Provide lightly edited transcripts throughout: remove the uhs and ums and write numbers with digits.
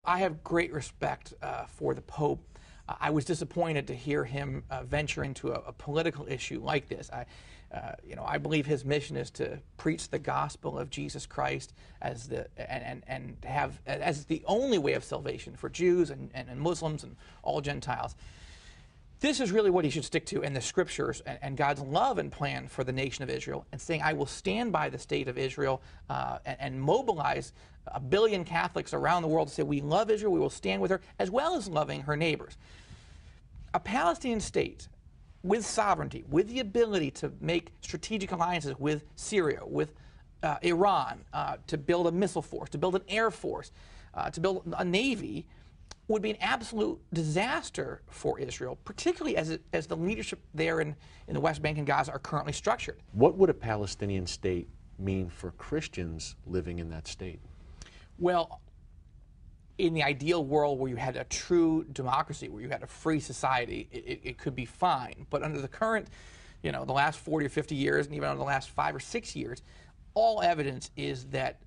I have great respect for the Pope. I was disappointed to hear him venture into a political issue like this. I believe his mission is to preach the gospel of Jesus Christ as the only way of salvation for Jews and Muslims and all Gentiles. This is really what he should stick to in the scriptures and God's love and plan for the nation of Israel, and saying, I will stand by the state of Israel and mobilize 1 billion Catholics around the world to say, we love Israel, we will stand with her, as well as loving her neighbors. A Palestinian state with sovereignty, with the ability to make strategic alliances with Syria, with Iran, to build a missile force, to build an air force, to build a navy, would be an absolute disaster for Israel, particularly as the leadership there in the West Bank and Gaza are currently structured. What would a Palestinian state mean for Christians living in that state? Well, in the ideal world where you had a true democracy, where you had a free society, it could be fine. But under the current, the last 40 or 50 years, and even under the last 5 or 6 years, all evidence is that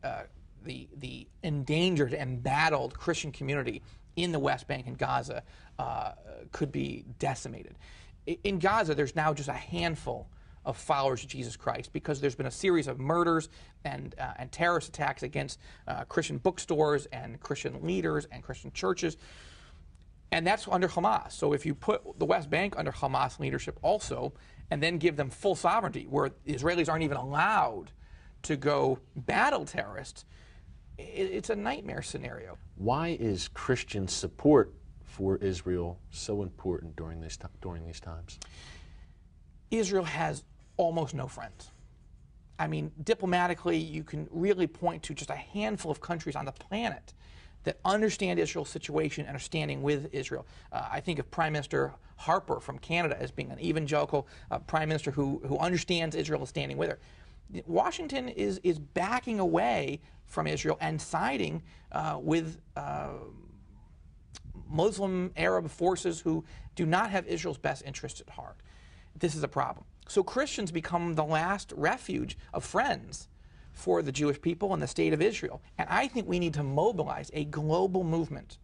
the endangered, embattled Christian community in the West Bank and Gaza could be decimated. In Gaza, there's now just a handful of followers of Jesus Christ because there's been a series of murders and terrorist attacks against Christian bookstores and Christian leaders and Christian churches. And that's under Hamas. So if you put the West Bank under Hamas leadership also, and then give them full sovereignty, where Israelis aren't even allowed to go battle terrorists, it's a nightmare scenario. Why is Christian support for Israel so important during these times? Israel has almost no friends. I mean, diplomatically, you can really point to just a handful of countries on the planet that understand Israel's situation and are standing with Israel. I think of Prime Minister Harper from Canada as being an evangelical prime minister who understands Israel is standing with her. Washington is backing away from Israel and siding with Muslim Arab forces who do not have Israel's best interests at heart. This is a problem. So Christians become the last refuge of friends for the Jewish people and the state of Israel. And I think we need to mobilize a global movement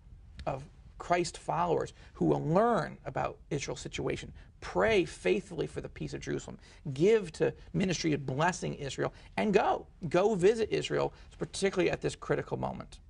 of Christ followers who will learn about Israel's situation, pray faithfully for the peace of Jerusalem, give to ministry of blessing Israel, and go visit Israel, particularly at this critical moment.